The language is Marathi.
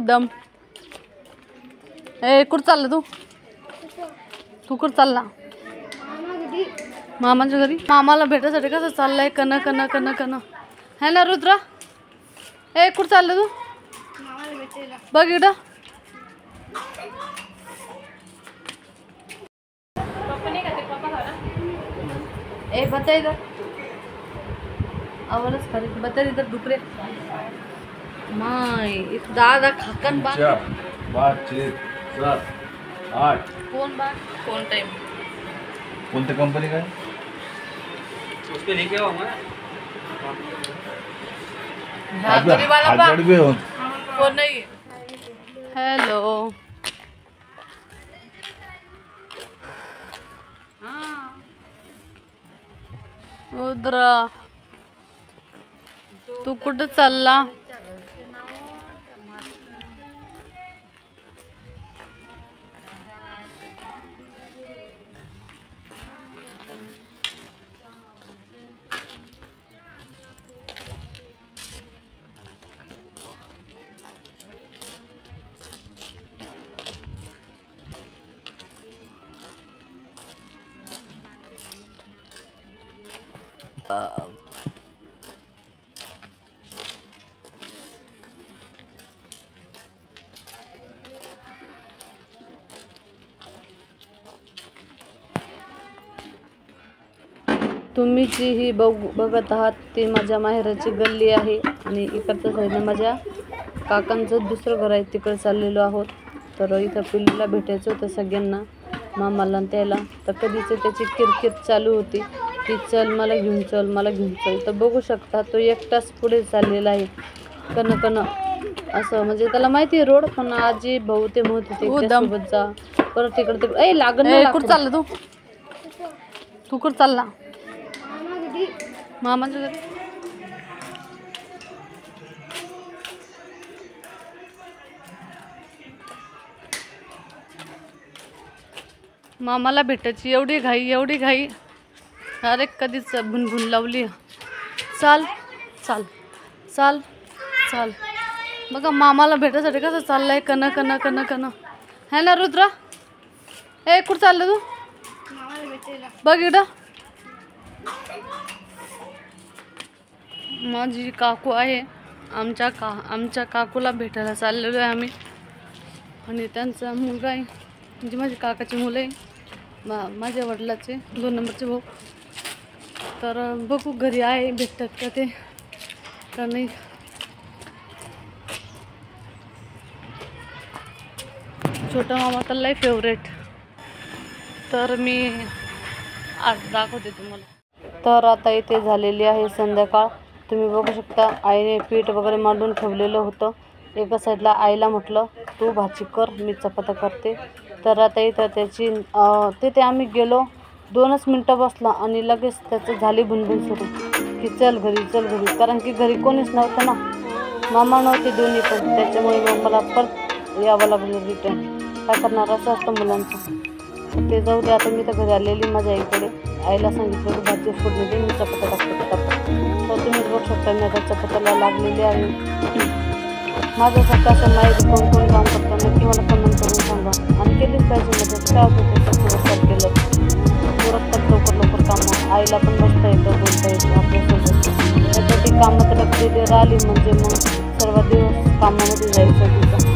दम ए कुठं चालला तू कुठं चालला मामाच्या घरी मामाला भेटायसाठी कसं चाललंय कन कन कन कन है ना रुद्रा ए कुठं चाललं तू बघ इकडं ए बता इधर आवलच खरी बता इधर डुकरे माय दादा खाकन बात 5 6 7 8 कौन बात कौन टाइम कोणत्या कंपनी काय उसके लेके आओ हमारा कौन नहीं हेलो रुद्रा तू कुठं चालला तुम्ही जी ही बघत आहात ती माझ्या माहेराची गल्ली आहे आणि इकडच्या साईडने माझ्या काकांचं दुसरं घर आहे तिकडे चाललेलो आहोत. तर इथं पिल्लूला भेटायचं होतं सगळ्यांना मामाला आणि त्याला. तर कधीच त्याची किरकिर चालू होती की चल मला घेऊन चल मला घेऊन चल. तर बघू शकता तो एकटाच पुढे चाललेला आहे कन कन असं म्हणजे त्याला माहिती आहे रोड पण आजी भाऊ ते म्हणत होते सोबत जा परत तिकडे ते ए लागण कुठं चाललं तू कुठं चालला मामाच्या घरी मामाला भेटायची एवढी घाई अरे कधीच भुनभुन लावली. चाल चाल चाल चाल बघा मामाला भेटायसाठी कसं चाललंय कन कन कन कन है ना रुद्रा ए कुठं चाललं तू बघ इकडं माझी काकू आहे आमच्या काकूला भेटायला चाललेलो आहे आम्ही आणि त्यांचा मुलगा आहे म्हणजे माझ्या काकाची मुलं आहे माझ्या वडिलाचे 2 नंबरचे भाऊ. तर बघू घरी आहे भेटतात का ते का नाही. छोटा मामा तर लय फेवरेट. तर मी आज दाखवते तुम्हाला. तर आता इथे झालेली आहे संध्याकाळ. तुम्ही बघू शकता आईने पीठ वगैरे मांडून ठेवलेलं होतं. एका साईडला आईला म्हटलं तू भाजी कर मी चपात्या करते. तर आता इथं त्याची तिथे आम्ही गेलो 2च मिनटं बसला आणि लगेच त्याचं झाली भुनभुन सुरू की चल घरी कारण की घरी कोणीच नव्हतं ना मामा नव्हते दोन्ही पण. त्याच्यामुळे मग मला परत यावं लागलं रिटर्न. काय करणार असं असतं मुलांचं. ते जाऊ दे आता मी तर घरी आलेली माझ्या आईकडे. आईला सांगितलं की भाजी फोडणी दे मी चपात्या टाकते. तर तुम्ही बघू शकता मी आता चपात्याला लागलेली आहे. माझ्यासाठी असं माहिती कोण काम करतं नक्की मला कमेंट करून सांगा आणि केलीच पाहिजे मदत. काय होतं ते सगळं केलं उरकतात लवकर कामं. आईला पण बसता येतं बोलता येतं आपल्यासोबत. त्यासाठी कामात लक्ष राहिली म्हणजे मग सर्व दिवस कामामध्ये जायचं तिथं.